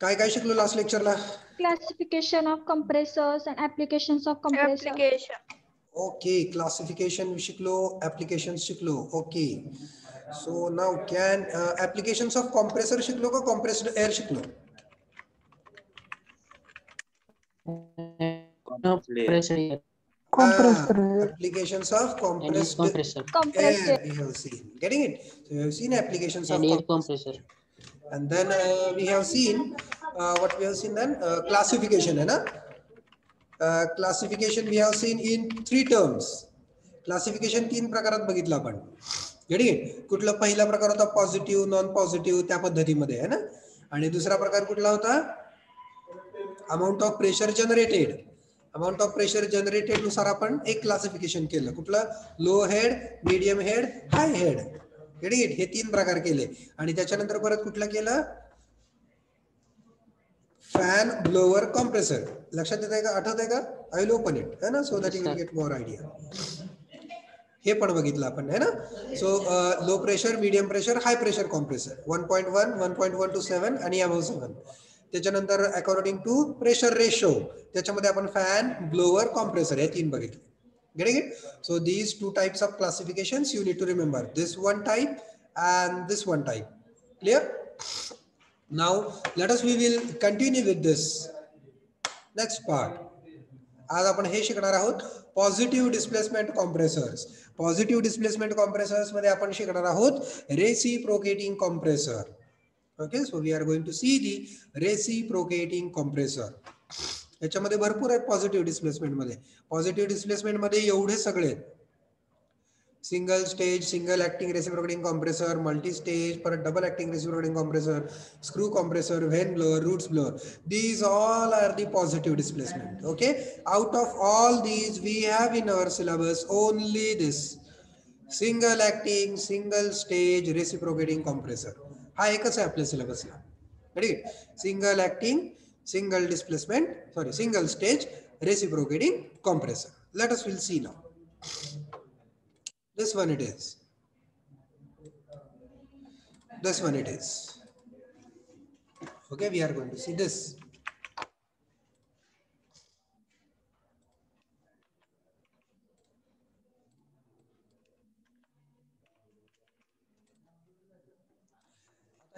काय काय शिकलो लास्ट लेक्चरला? Classification of compressors and applications of compressor. Application. Okay, classification शिकलो, ऍप्लिकेशन शिकलो. Okay, so now can applications of compressor शिकलो का कॉम्प्रेस्ड एअर शिकलो? Compressor. Applications of compressed compressor Compressed air air. we have seen. Getting it? So we have seen applications of and air compressed compressor. air. And then we have seen what we have seen then classification, है ना? Classification we have seen in 3 terms. Classification 3 प्रकारात बघितलं आपण. Getting it? कुठला पहिला प्रकार होता positive, non positive त्या पद्धतीमध्ये है ना? आणि दुसरा प्रकार कुठला होता? Amount of pressure generated. Amount of pressure generated नुसार आपण एक क्लासिफिकेशन केलं. कुठलं? Low head, medium head, high head. Getting it? हे 3 प्रकार केले. आणि त्याच्यानंतर परत कुठलं केलं? Fan, blower, compressor. लक्षात येत आहे का? आठवत आहे का? आय विल ओपन इट है ना, so that you will get more idea. हे पण बघितलं आपण है ना. So low pressure, medium pressure, high pressure compressor 1.1, 1.1 to 7 आणि अबव 7. त्याच्यानंतर अकॉर्डिंग टू प्रेशर रेशो त्याच्यामध्ये आपण फॅन, ब्लोअर, कॉम्प्रेसर हे 3 बघितले. Getting it? So these 2 types of classifications you need to remember. This one type and this one type. Clear? Now we will continue with this next part. आज आपण हे शिकणार आहोत positive displacement compressors. Positive displacement compressors मध्ये आपण शिकणार आहोत reciprocating compressor. Okay, so we are going to see the reciprocating compressor. याच्यामध्ये भरपूर आहेत पॉझिटिव्ह डिस्प्लेसमेंट मध्ये. पॉझिटिव्ह डिस्प्लेसमेंट मध्ये एवढे सगळे single stage, single acting reciprocating compressor, multi stage, परत double acting reciprocating compressor, screw compressor, vane blower, roots blower. These all are the positive displacement. Okay, out of all these we have in our syllabus only this single acting, single stage reciprocating compressor. हा एकच आहे आपल्या सिलेबसला. Single acting, single displacement, sorry, single stage reciprocating compressor. Let us will see now. This one it is. This one it is. Okay, we are going to see this.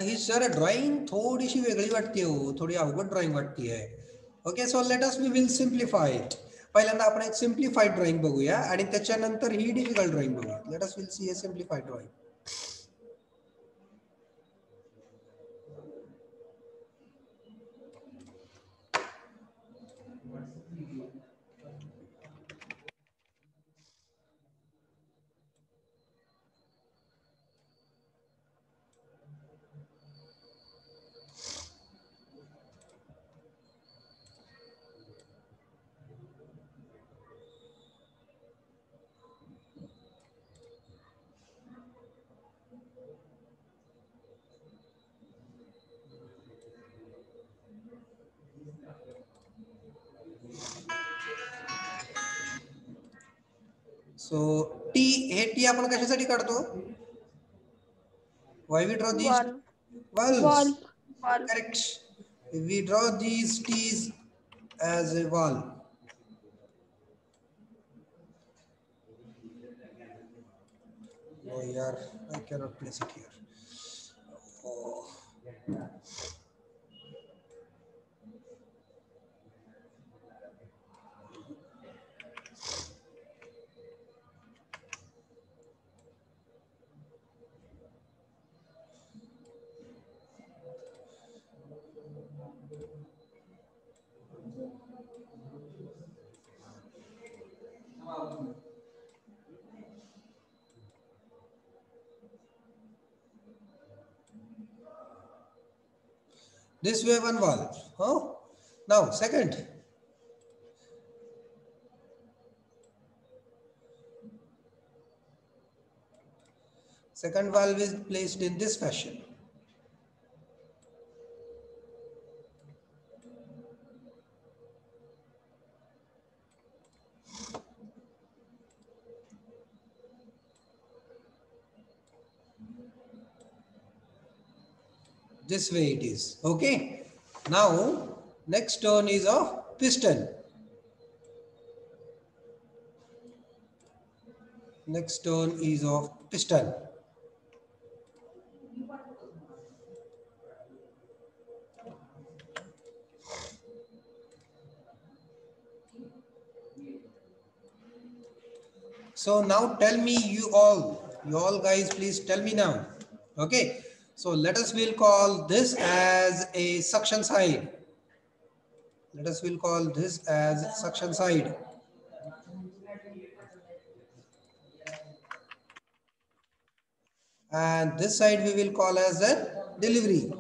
ही sir drawing थोडीशी वेगळी वाटते हो, थोडी अवघड drawing वाटते. Okay, so let us we will simplify it. पहिल्यांदा आपण एक सिम्प्लिफाईड ड्रॉइंग बघूया आणि त्याच्यानंतर ही डिफिकल्ट ड्रॉइंग बघूया. Let us will see a simplified drawing. So T, हे टी आपण कशासाठी काढतो? Why we draw these valves? Valve. Correct. We draw these T's as a valve. Oh yeah, I cannot place it here. Oh. This way one valve. Huh? Now second. Second valve is placed in this fashion. This way it is. Okay. Now next turn is of piston. Next turn is of piston. So now tell me, you all guys, please tell me now. Okay, so let us will call this as a suction side. Let us will call this as suction side. And this side we will call as a delivery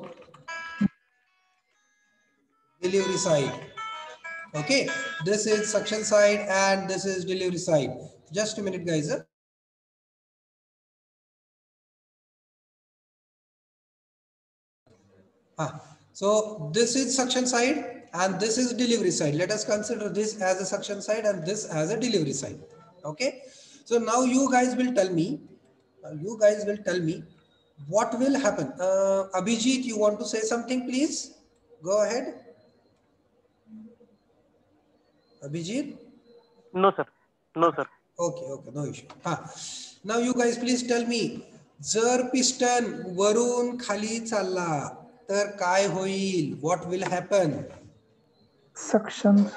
side. Okay, this is suction side and this is delivery side. Just a minute, guys. So this is suction side and this is delivery side. Let us consider this as a suction side and this as a delivery side. Okay, so now you guys will tell me, what will happen. Abhijit, you want to say something, please? Go ahead. Abhijit? No, sir. No, sir. Okay, no issue. Now you guys please tell me, जर piston वरून खाली चालला तर काय होईल? What will happen? Suction.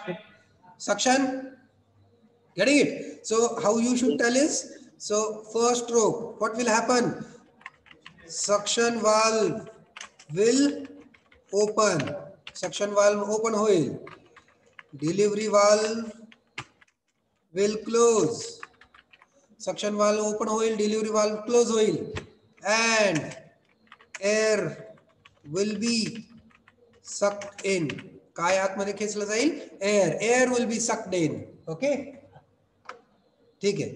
Getting it? So how you should tell is, so first stroke, what will happen? Suction valve will open. Suction valve open hoil. Delivery valve will close. Suction valve open hoil, delivery valve close hoil, and air will be sucked in. काय आतमध्ये खेचलं जाईल? Air will be sucked in. Okay, ठीक है.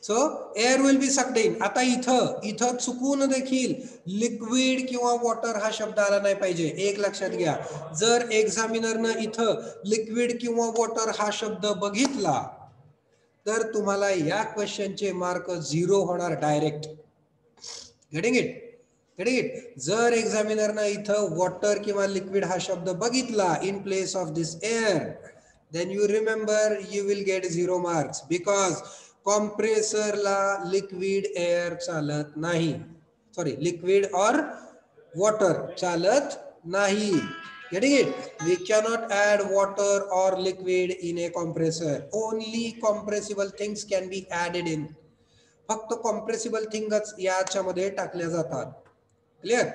So air will be sucked in. आता इथं चुकून देखील लिक्विड किंवा वॉटर हा शब्द आला नाही पाहिजे. एक लक्षात घ्या, जर एक्झामिनरनं इथं लिक्विड किंवा वॉटर हा शब्द बघितला तर तुम्हाला या क्वेश्चनचे मार्क 0 होणार डायरेक्ट. Getting it? जर एक्झामिनरनं इथं वॉटर किंवा लिक्विड हा शब्द बघितला in place of this air, then you remember you will get 0 marks because कॉम्प्रेसरला लिक्विड एअर चालत नाही, सॉरी लिक्विड और वॉटर चालत नाही. Getting it? We cannot add water or liquid in a compressor. Only compressible things can be added in. फक्त compressible थिंगच याच्यामध्ये टाकल्या जातात. क्लिअर?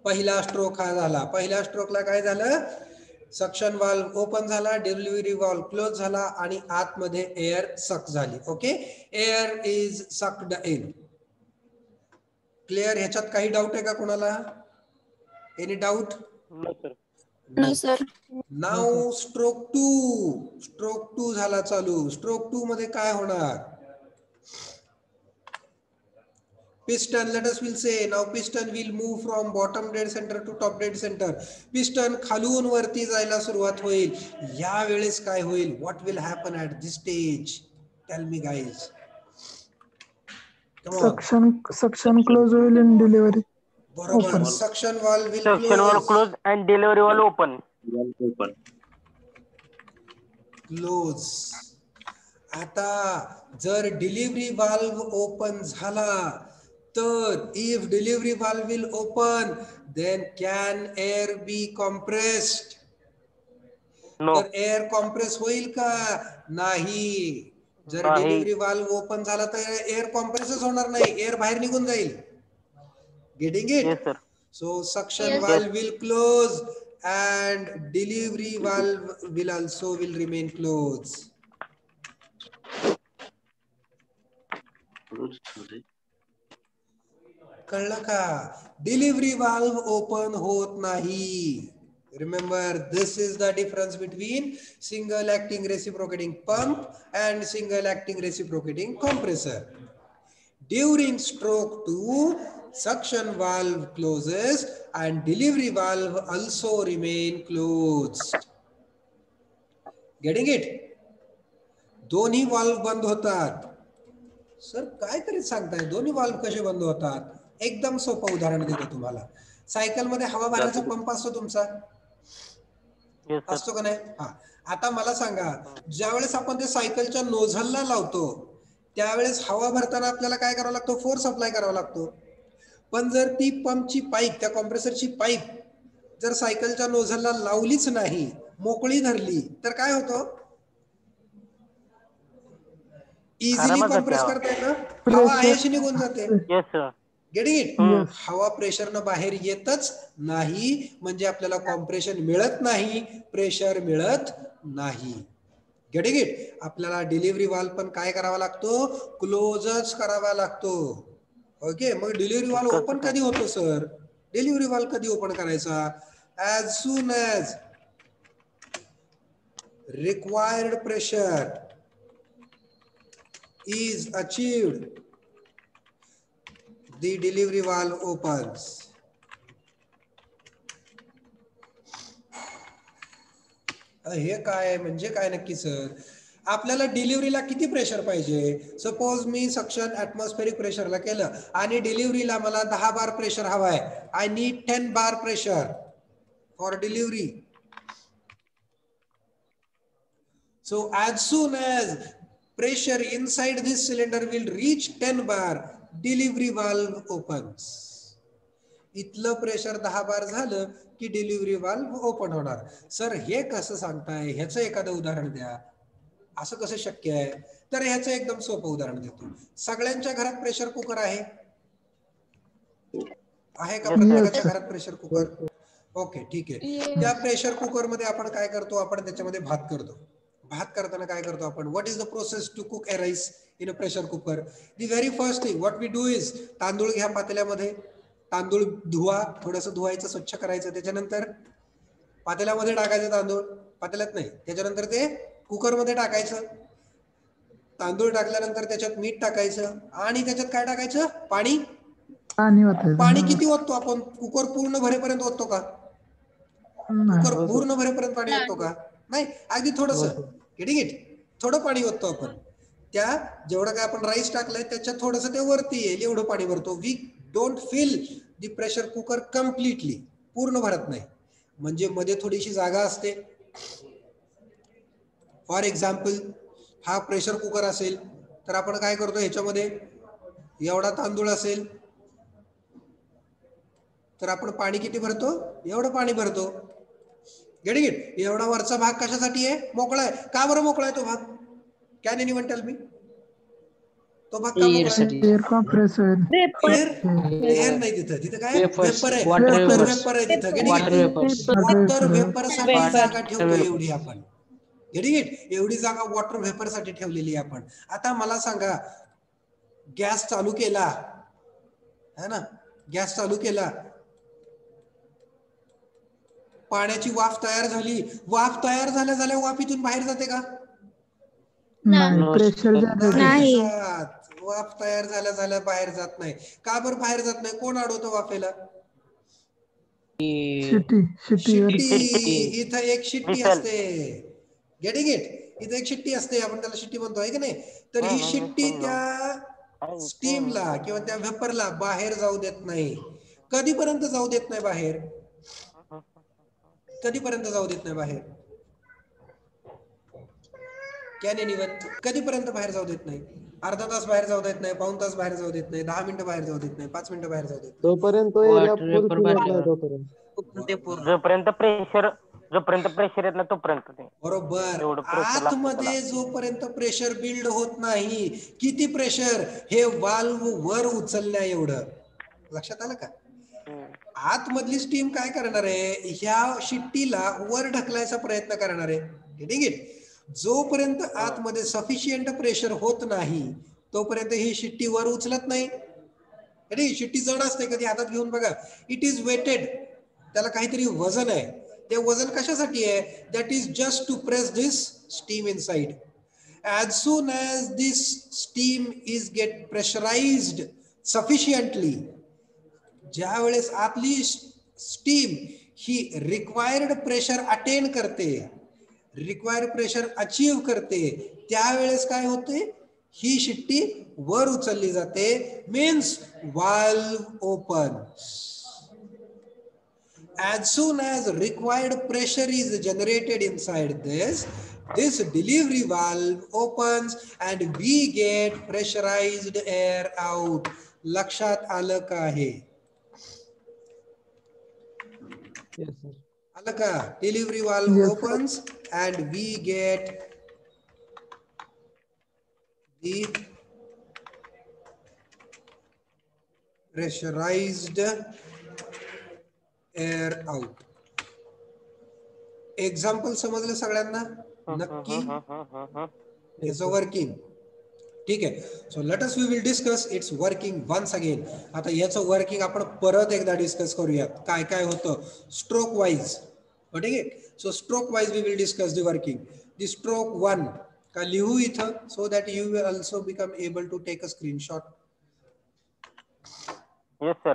पहिला स्ट्रोक हा झाला. पहिल्या स्ट्रोकला काय झालं? सक्शन वाल्व ओपन झाला, डिलिव्हरी वाल्व क्लोज झाला आणि आतमध्ये एअर सक झाली. Okay, air is sucked in. Clear? ह्याच्यात काही डाऊट आहे का कोणाला? Any doubt? No, sir. Now stroke to झाला चालू. स्ट्रोक 2 मध्ये काय होणार? Piston, let us will say now piston will move from bottom dead center to top dead center. Piston खालून वरती जायला सुरुवात होईल. या वेळेस काय होईल? What will happen at this stage? Tell me, guys. Come on. Suction close hoil in delivery. बरोबर. Suction valve will Suction valve close and delivery valve open. Close. आता जर डिलिव्हरी वाल्व ओपन झाला तर if delivery valve will open, then can air be compressed? No. तर air compress होईल का? नाही. जर डिलिव्हरी वाल्व ओपन झाला तर एअर कॉम्प्रेसच होणार नाही, एअर बाहेर निघून जाईल. Getting it? Yes, sir. So suction valve will close and delivery valve will also remain closed. कळलं का? डिलिव्हरी वाल्व ओपन होत नाही. Remember, this is the difference between single acting reciprocating pump and single acting reciprocating compressor. During stroke 2, suction valve closes and delivery valve also remain closed. Getting it? दोन्ही valve बंद होतात. Sir काय तरी सांगताय, दोन्ही valve कसे बंद होतात? एकदम सोपं उदाहरण देतो तुम्हाला. सायकल मध्ये हवा भरण्याचा पंप असतो तुमचा, येस सर. असतो का नाही? हा. आता मला सांगा, ज्यावेळेस आपण ते सायकलच्या नोझलला लावतो त्यावेळेस हवा भरताना आपल्याला काय करावं लागतो? फोर्स अप्लाय करावा लागतो. पण जर ती पंपची पाईप, त्या कॉम्प्रेसरची पाईप जर सायकलच्या नोझलला लावलीच नाही, मोकळी धरली, तर काय होतं? इझिली आरामात जाते कॉम्प्रेस हवा. करता येतं, हवा प्रेशर आयशी निघून जाते. Yes sir. Getting it? Yes. हवा प्रेशरनं बाहेर येतच नाही, म्हणजे आपल्याला कॉम्प्रेशन मिळत नाही, प्रेशर मिळत नाही. Getting it? आपल्याला डिलिव्हरी वाल्व पण काय करावा लागतो? क्लोजच करावा लागतो. ओके. मग डिलिव्हरी वाल्व कसं ओपन काय? कधी होतो सर? डिलिव्हरी वाल्व कधी ओपन करायचा? As soon as required pressure is achieved, the delivery valve opens. हे काय म्हणजे काय नक्की सर? आपल्याला डिलिव्हरीला किती प्रेशर पाहिजे? सपोज मी सक्शन ऍटमॉस्फेरिक प्रेशरला केलं आणि डिलिव्हरीला मला 10 बार प्रेशर हवाय. I need 10 bar pressure for delivery. So as soon as pressure inside this cylinder will reach 10 bar, delivery valve opens. इथलं प्रेशर 10 बार झालं की डिलिव्हरी वाल्व ओपन होणार. सर हे कसं सांगताय? ह्याचं एखादं उदाहरण द्या. असं कसं शक्य आहे? तर ह्याचं एकदम सोपं उदाहरण देतो. सगळ्यांच्या घरात प्रेशर कुकर आहे? आहे का प्रत्येकाच्या घरात प्रेशर कुकर? ओके, ठीक आहे. Yes. त्या प्रेशर कुकर मध्ये आपण काय करतो? आपण त्याच्यामध्ये भात करतो. भात करताना काय करतो आपण? What is the process to cook a rice in a pressure cooker? The very first thing what we do is, तांदूळ घ्या पातेल्यामध्ये, तांदूळ धुवा, थोडंसं धुवायचं, स्वच्छ करायचं, त्याच्यानंतर पातेल्यामध्ये टाकायचं तांदूळ, पातेल्यात नाही, त्याच्यानंतर ते कुकरमध्ये टाकायचं. तांदूळ टाकल्यानंतर त्याच्यात मीठ टाकायचं आणि त्याच्यात काय टाकायचं? पाणी. पाणी किती ओततो आपण? कुकर पूर्ण भरेपर्यंत ओततो का? कुकर पूर्ण भरेपर्यंत पाणी ओततो का? नाही, अगदी थोडंसं. Getting it? थोडं पाणी ओततो आपण. त्या जेवढं काय आपण राईस टाकलंय त्याच्यात थोडंसं ते वरती येईल एवढं पाणी भरतो. We don't fill the pressure cooker completely, पूर्ण भरत नाही, म्हणजे मध्ये थोडीशी जागा असते. फॉर एक्झाम्पल हा प्रेशर कुकर असेल तर आपण काय करतो, ह्याच्यामध्ये एवढा तांदूळ असेल तर आपण पाणी किती भरतो? एवढं पाणी भरतो. Getting it? एवढा वरचा भाग कशासाठी आहे? मोकळा आहे. का बरं मोकळा आहे तो भाग? Can anyone tell me? तो भाग का मोकळा आहे? Air compressor. एअर नाही तिथं, तिथं काय वेपर आहे, वॉटर वेपर आहे तिथं. वॉटर वेपर साठी जागा ठेवतो एवढी आपण. Getting it? एवढी जागा वॉटर वेपर साठी ठेवलेली आहे आपण. आता मला सांगा, गॅस चालू केला है ना, गॅस चालू केला, पाण्याची वाफ तयार झाली, वाफ तयार झाल्या वाफीतून बाहेर जाते का? नाही, प्रेशर नाही. वाफ तयार झाल्या बाहेर जात नाही. का बरं बाहेर जात नाही? कोण अडवतो वाफेला? शिट्टी. इथं एक शिट्टी असते. Getting it? इथं एक शिट्टी असते, आपण त्याला शिट्टी म्हणतो, आहे की नाही? तर ही शिट्टी त्या स्टीमला किंवा त्या वेपरला बाहेर जाऊ देत नाही. कधीपर्यंत जाऊ देत नाही बाहेर? कधीपर्यंत जाऊ देत नाही बाहेर? Can anyone? कधीपर्यंत बाहेर जाऊ देत नाही? अर्धा तास बाहेर जाऊ देत नाही, पाऊण तास बाहेर जाऊ देत नाही, 10 मिनिटं बाहेर जाऊ देत नाही, 5 मिनिटं बाहेर जाऊ देत नाही. जोपर्यंत प्रेशर येत नाही तोपर्यंत ते. बरोबर. आतमध्ये जोपर्यंत प्रेशर बिल्ड होत नाही, किती प्रेशर? हे वाल्व वर उचलण्या एवढं. लक्षात आलं का? आतमधली स्टीम काय करणार आहे? ह्या शिट्टीला वर ढकलायचा प्रयत्न करणार आहे. Getting it? जोपर्यंत आतमध्ये सफिशियंट प्रेशर होत नाही तोपर्यंत ही शिट्टी वर उचलत नाही. शिट्टी जड असते, कधी हातात घेऊन बघा. इट इज वेटेड, त्याला काहीतरी वजन आहे. ते वजन कशासाठी आहे? That is just to press this steam inside. As soon as this steam is get pressurized sufficiently, ज्या वेळेस आपली स्टीम ही रिक्वायर्ड प्रेशर अटेन करते, रिक्वायर्ड प्रेशर अचीव करते त्यावेळेस काय होते, ही शिट्टी वर उचलली जाते, means valve open. As soon as required pressure is generated inside this delivery valve opens and we get pressurized air out. लक्षात आलं का हे? Yes, sir. आलं का? Delivery valve Yes, sir. opens and we get the pressurized air out. Example समजलं सगळ्यांना? नक्की याचं वर्किंग. ठीक आहे. So let us we will discuss its working once again. आता याचं वर्किंग आपण परत एकदा डिस्कस करूयात, काय काय होतं स्ट्रोक वाईज. ठीक आहे. So stroke wise we will discuss the working. The stroke 1 का लिहू इथं, so that you will also become able to take a screenshot. Yes sir.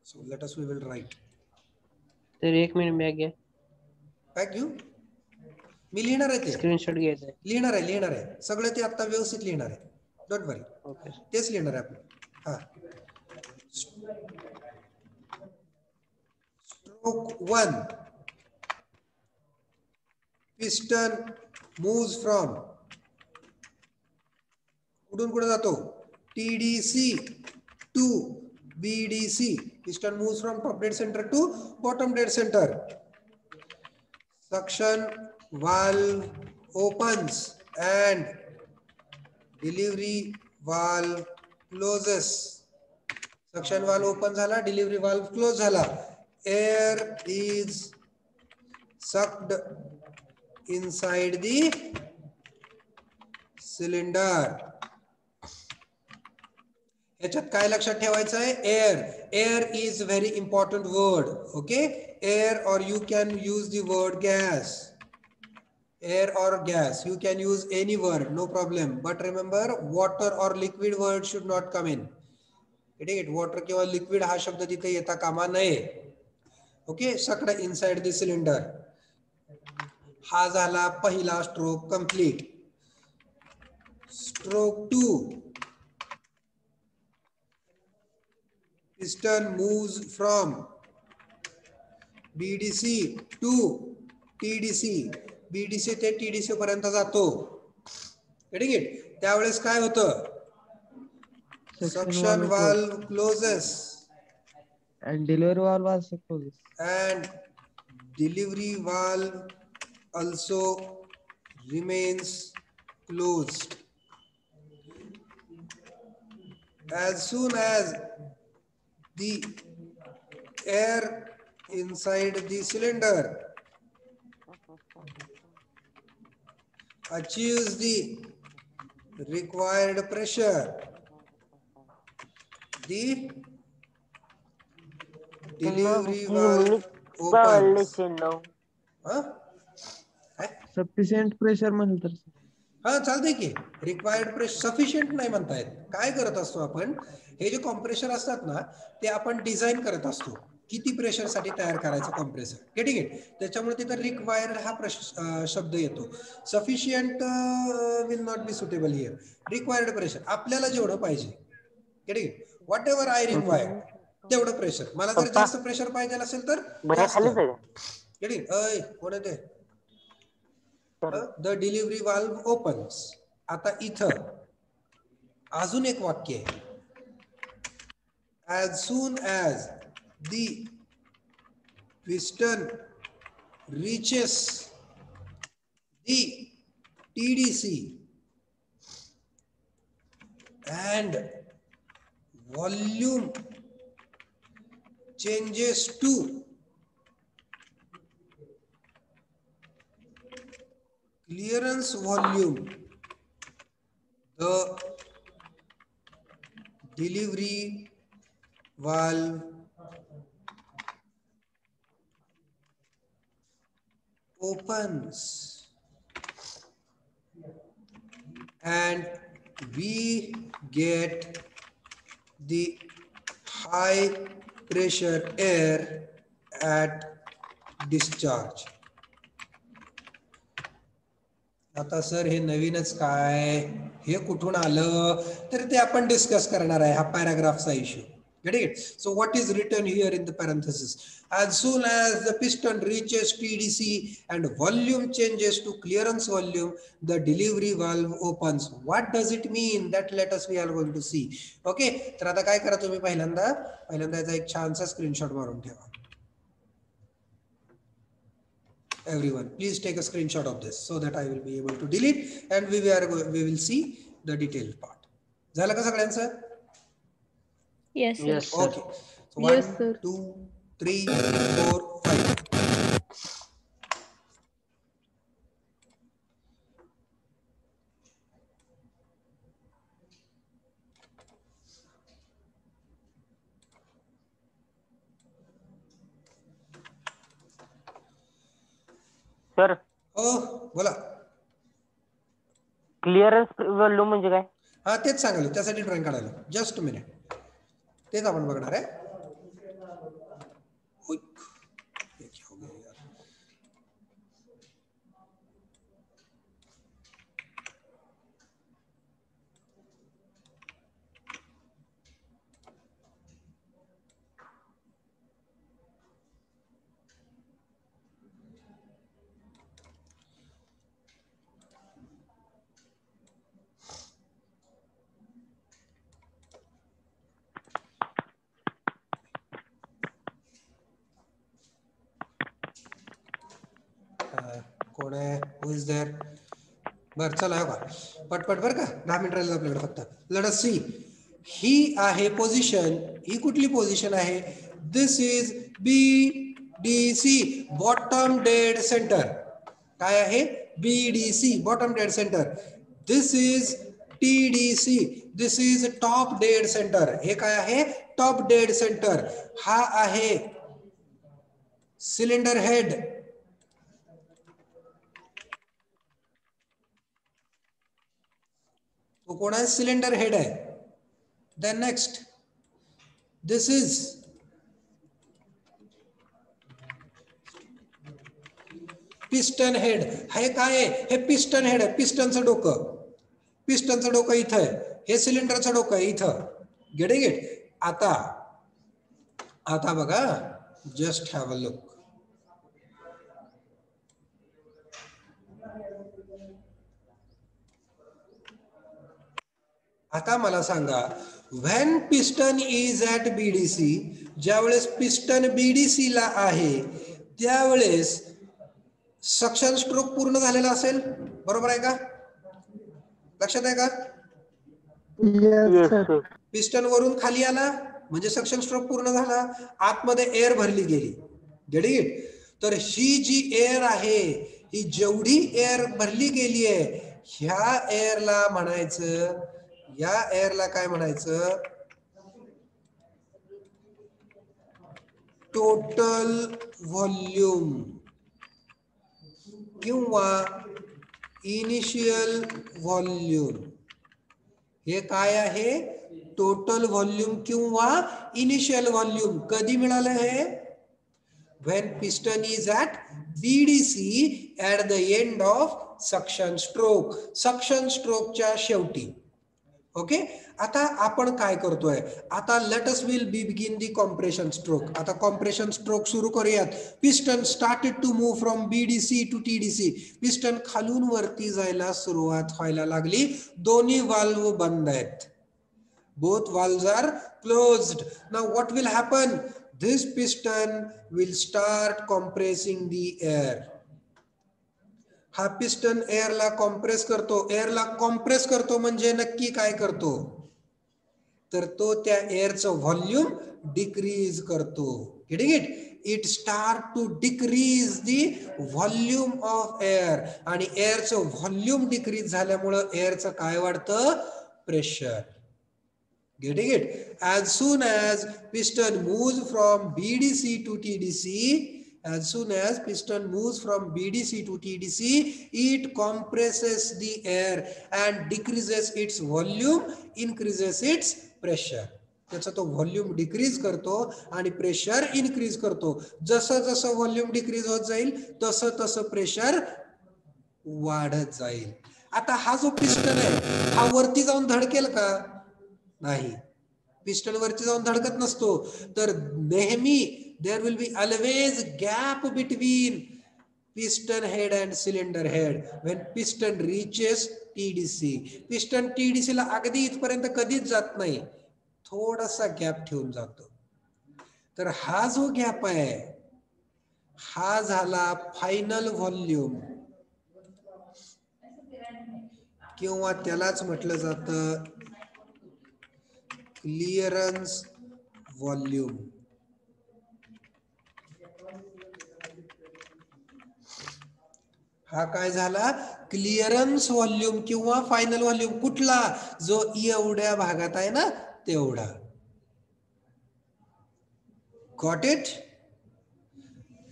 So let us we will write. तर 1 minute bag घ्या, काय घेऊ? मी लिहिणार आहे, ते स्क्रीनशॉट घ्यायचा आहे. लिहिणार आहे सगळं, ते आता व्यवस्थित लिहिणार आहे. Don't worry. ओके. तेच लिहिणार आहे आपण. हा. स्ट्रोक 1. पिस्टन मूव्स फ्रॉम, कुठून कुठे जातो? TDC to BDC. Piston moves from top dead centre to bottom dead centre. Suction valve opens and delivery valve closes. Suction valve open झाला, delivery valve close झाला. Air is sucked inside the cylinder. याच्यात काय लक्षात ठेवायचं आहे? Air is very important word. Okay, air or you can use the word gas. Air or gas, you can use any word, no problem. But remember, water or liquid word should not come in. ठीक आहे, water किंवा liquid हा शब्द तिथे येता कामा नये. Okay, sucked inside the cylinder. हा झाला पहिला stroke complete. Stroke 2. Piston moves from BDC to TDC. BDC ते TDC पर्यंत जातो. ठीक आहे. त्यावेळेस काय होतं? Suction valve closes And delivery valve also closes. and delivery valve also remains closed. As soon as the air inside the cylinder achieves the required pressure, the delivery valve opens. Sufficient pressure म्हणलं तर. हा चालतंय की. Required pressure sufficient नाही म्हणतायत. काय करत असतो आपण, हे जे कॉम्प्रेसर असतात ना, ते आपण डिझाईन करत असतो किती प्रेशर साठी तयार करायचं कॉम्प्रेसर. ठीक आहे. त्याच्यामुळे तिथं रिक्वायर्ड हा शब्द येतो. Sufficient will not be suitable here. Required pressure आपल्याला जेवढं पाहिजे. ठीक आहे. व्हॉट एव्हर आय रिक्वायर तेवढं प्रेशर. मला जर जास्त प्रेशर पाहिजे असेल तर जास्त. ठीक आहे. कोण आहे ते? The delivery valve opens. आता इथं अजून एक वाक्य आहे. As soon as the piston reaches the TDC and volume changes to clearance volume, the delivery valve opens and we get the high pressure air at discharge. आता sir हे नवीनच काय, हे कुठून आलं, तर ते आपण डिस्कस करणार आहे, हा पॅराग्राफचा issue. Get it? So what is written here in the parenthesis? As soon as the piston reaches TDC and volume changes to clearance volume, the delivery valve opens. What does it mean? That let us we are going to see. Okay. तर आता काय करा तुम्ही, पहिल्यांदा याचा एक छानसा screenshot मारून ठेवा. Everyone, please take a screenshot of this so that I will be able to delete and we will see the detailed part. झालं का सगळ्यांचं? Yes, sir. Yes, sir. Okay. So 1, Yes, sir. 2, 3, 4, 5. Sir हो बोला. Clearance volume म्हणजे काय? हा तेच सांगायला, त्यासाठी ड्रॉइंग काढायला. जस्ट मिनिट, तेच आपण बघणार आहे. होय. हे क्या हो गया यार. कोण आहे, हु इज देअर? बर चला हो का, पटपट बर का, 10 मिनिट राहिले आपल्याकडे फक्त. Let us C. ही आहे पोझिशन, ही कुठली पोझिशन आहे? This is BDC, bottom dead centre. काय आहे? BDC, bottom dead centre. This is TDC, this is top dead centre. हे काय आहे? Top dead centre. हा आहे सिलेंडर हेड. तो कोण आहे? सिलेंडर हेड आहे. Then next, this is piston head. हे काय आहे? हे पिस्टन हेड आहे, पिस्टनचं डोकं. पिस्टनचं डोकं इथं आहे, हे सिलेंडरचं डोकं आहे इथं. Getting it? आता बघा, जस्ट हॅव अ लुक. आता मला सांगा, when piston is at BDC, ज्यावेळेस पिस्टन BDC ला आहे त्यावेळेस सक्शन स्ट्रोक पूर्ण झालेला असेल, बरोबर आहे का? लक्षात आहे का? Yes, sir. पिस्टन वरून खाली आला म्हणजे सक्शन स्ट्रोक पूर्ण झाला, आतमध्ये एअर भरली गेली. Getting it? तर ही जी एअर आहे, ही जेवढी एअर भरली गेली आहे, ह्या एअरला म्हणायचं, या एअरला काय म्हणायचं? टोटल व्हॉल्यूम किंवा इनिशियल व्हॉल्यूम. हे काय आहे? टोटल व्हॉल्यूम किंवा इनिशियल व्हॉल्यूम. कधी मिळालं हे? when piston is at BDC at the end of suction stroke. suction stroke च्या शेवटी. ओके. आता आपण काय करतोय? आता let us will begin the compression stroke. आता कॉम्प्रेशन स्ट्रोक सुरू करूयात. Piston started to move from BDC to TDC. Piston खालून वरती जायला सुरुवात व्हायला लागली. दोन्ही वाल्व बंद आहेत. Both valves are closed. Now what will happen? This piston will start compressing the air. हा पिस्टन एअरला कॉम्प्रेस करतो. एअरला कॉम्प्रेस करतो म्हणजे नक्की काय करतो? तर तो त्या एअरचं व्हॉल्यूम डिक्रीज करतो. Getting it? It start to decrease the volume of air. आणि एअरचं व्हॉल्यूम डिक्रीज झाल्यामुळं एअरचं काय वाढतं? Pressure. Getting it? As soon as piston moves from BDC to TDC, as soon as piston moves from BDC to TDC, it compresses the air and decreases its volume, increases its pressure. त्याचा तो volume decrease करतो आणि pressure increase करतो. जसं जसं volume decrease होत जाईल तसं तसं प्रेशर वाढत जाईल. आता हा जो पिस्टन आहे हा वरती जाऊन धडकेल का? नाही, पिस्टन वरती जाऊन धडकत नसतो. तर नेहमी there will be always gap between piston head and cylinder head when piston reaches TDC. Piston TDC ला अगदी इथपर्यंत कधीच जात नाही, थोडासा गॅप ठेवून जातो. तर हा जो गॅप आहे हा झाला फायनल व्हॉल्यूम, किंवा त्यालाच म्हटलं जातं क्लिअरन्स व्हॉल्यूम. हा काय झाला? क्लिअरन्स व्हॉल्यूम किंवा फायनल व्हॉल्यूम. कुठला? जो एवढ्या भागात आहे ना तेवढा. Got it?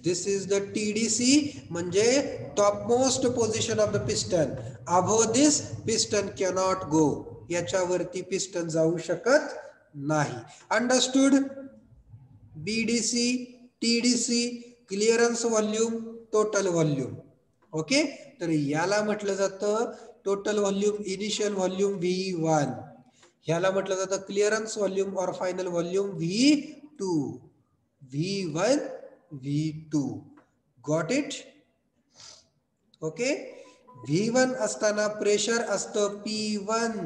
This is the TDC, म्हणजे top most position of the piston. Above this piston cannot गो. याच्यावरती पिस्टन जाऊ शकत नाही. Understood? BDC, TDC, clearance volume, total volume. Okay, तर याला म्हटलं जातं total volume, initial volume V1. ह्याला म्हटलं जातं क्लिअरन्स व्हॉल्यूम और final volume V2. V1, V2. Got it? Okay. V1 असताना प्रेशर असतं P1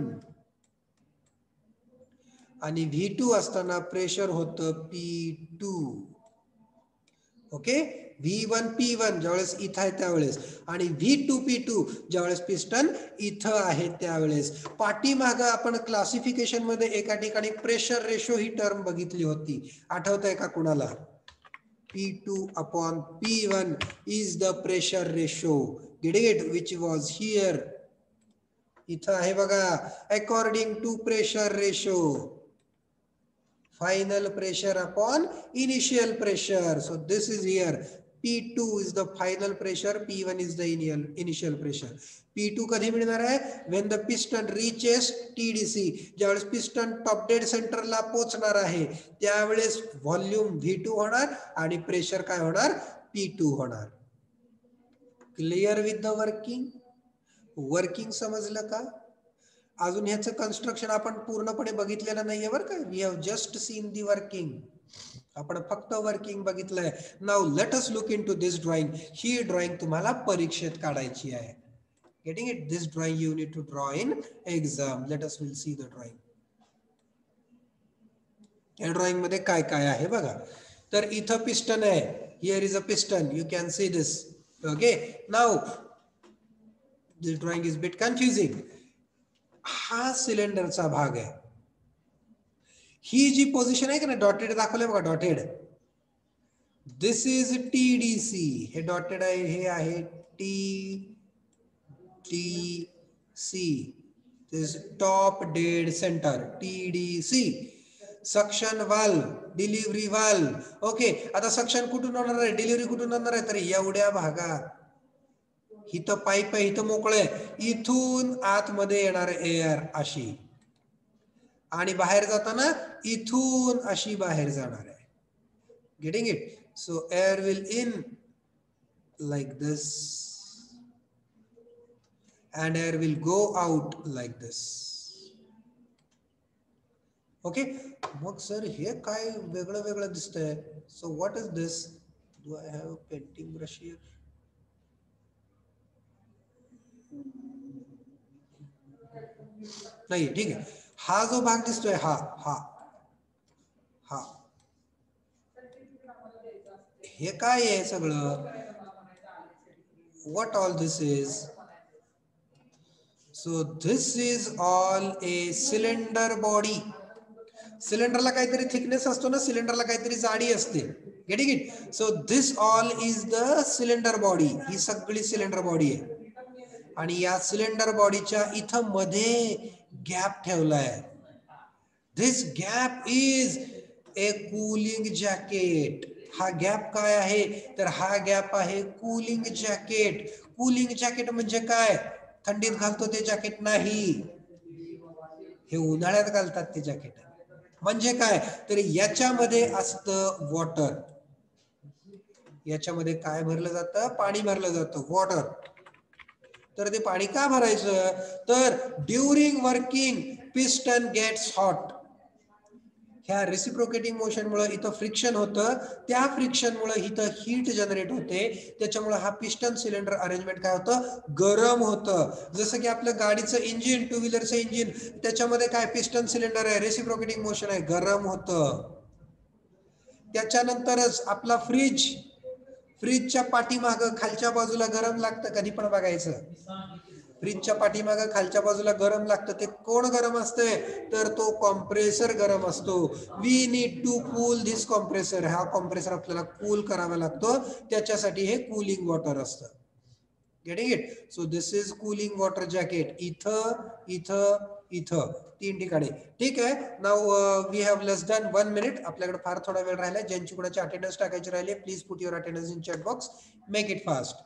आणि V2 असताना प्रेशर होतं P2. ओके. V1 P1 ज्यावेळेस इथं आहे त्यावेळेस, आणि V2 P2 ज्यावेळेस पिस्टन इथं आहे त्यावेळेस. पाठीमागं आपण क्लासिफिकेशन मध्ये एका ठिकाणी प्रेशर रेशो ही टर्म बघितली होती, आठवतंय का कुणाला? P2/P1 is the pressure ratio. Get it? Which was here. इथं आहे बघा, according to pressure ratio. Final pressure upon initial pressure. So this is here. P2 is the final pressure, P1 is the initial pressure. P2 कधी मिळणार आहे? When the piston reaches TDC. ज्यावेळेस piston top dead सेंटरला पोहोचणार आहे त्यावेळेस volume V2 होणार आणि प्रेशर काय होणार? P2 होणार. Clear with the working? Working समजलं का? अजून ह्याचं कन्स्ट्रक्शन आपण पूर्णपणे बघितलेलं नाहीये बरं का. We have just seen the working. आपण फक्त वर्किंग बघितलंय. Now let us look into this drawing. ही ड्रॉइंग तुम्हाला परीक्षेत काढायची आहे. Getting it? This drawing you need to draw in exam. Let us will see the drawing. या drawing मध्ये काय काय आहे बघा. तर इथं पिस्टन आहे. Here is a piston. You can see this. Okay. Now this drawing is bit confusing. हा सिलेंडरचा भाग आहे. ही जी पोझिशन आहे की नाही, डॉटेड दाखवलंय बघा, डॉटेड. This is TDC. हे डॉटेड आहे, हे आहे TDC. This top dead centre, TDC. Suction valve, delivery valve. Okay. आता सक्शन कुठून होणार आहे, डिलिव्हरी कुठून होणार आहे? तर एवढ्या भागात. इथं पाईप आहे, इथं मोकळे, इथून आतमध्ये येणार एअर अशी, आणि बाहेर जाताना इथून अशी बाहेर जाणार आहे. Getting it? So air will in like this and air will go out like this. Okay. मग सर हे काय वेगळं वेगळं दिसतंय? So what is this? Do I have painting brush here? नाही, ठीक आहे. हा जो भाग दिसतोय हा हा हा हे काय आहे सगळं? What all this is? So this is all a cylinder body. सिलेंडरला काहीतरी थिकनेस असतो ना, सिलेंडरला काहीतरी जाडी असते. Getting it? So this all is the cylinder body. ही सगळी सिलेंडर बॉडी आहे. आणि या सिलेंडर बॉडीच्या इथं मध्ये गॅप ठेवलाय. This gap is a cooling jacket. हा गॅप काय आहे? तर हा गॅप आहे कूलिंग जॅकेट. कूलिंग जॅकेट म्हणजे काय? थंडीत घालतो ते जॅकेट नाही, हे उन्हाळ्यात घालतात ते जॅकेट. म्हणजे काय? तर याच्यामध्ये असतं वॉटर. याच्यामध्ये काय भरलं जातं? पाणी भरलं जातं, वॉटर. तर ते पाणी का भरायचं, तर during working piston gets hot. ह्या रेसिप्रोकेटिंग मोशन मुळे इथं फ्रिक्शन होतं, त्या फ्रिक्शन मुळे इथं हीट जनरेट होते, त्याच्यामुळे हा पिस्टन सिलेंडर अरेंजमेंट काय होतं, गरम होतं. जसं की आपलं गाडीचं इंजिन, टू व्हीलरचं इंजिन, त्याच्यामध्ये काय पिस्टन सिलेंडर आहे, रेसिप्रोकेटिंग मोशन आहे, गरम होतं. त्याच्यानंतरच आपला फ्रीजच्या पाठीमागं खालच्या बाजूला गरम लागतं, कधी पण बघायचं. फ्रीजच्या पाठीमागं खालच्या बाजूला गरम लागतं, ते कोण गरम असतंय, तर तो कॉम्प्रेसर गरम असतो. We need to cool this compressor. हा कॉम्प्रेसर आपल्याला कूल करावा लागतो, त्याच्यासाठी हे कूलिंग वॉटर असतं. Getting it? So this is cooling water jacket. इथं 3 ठिकाणी. ठीक आहे. Now we have less than 1 minute. आपल्याकडे फार थोडा वेळ राहिला. ज्यांची कुणाची अटेंडन्स टाकायची राहिली, please put your attendance in chat box. Make it fast.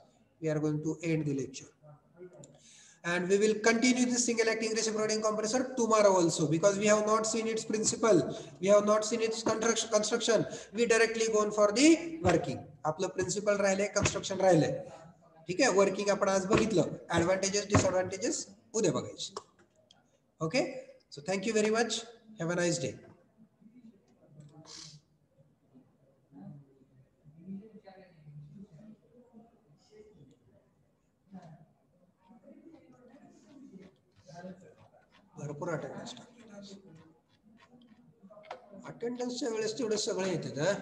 We are going to end the lecture. And we will continue this single acting reciprocating compressor tomorrow also, because we have not seen its principle, we have not seen its construction. We directly gone for the working. आपलं principal राहिले, construction राहिले. ठीक आहे. Working आपण आज बघितलं. Advantages disadvantages उद्या बघायचे. Okay. So thank you very much. Have a nice day. भरपूर अटेंडन्स टाकले. अटेंडन्सच्या वेळेस तेवढे सगळे येतात.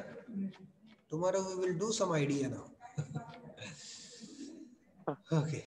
Tomorrow we will do some idea now. Okay.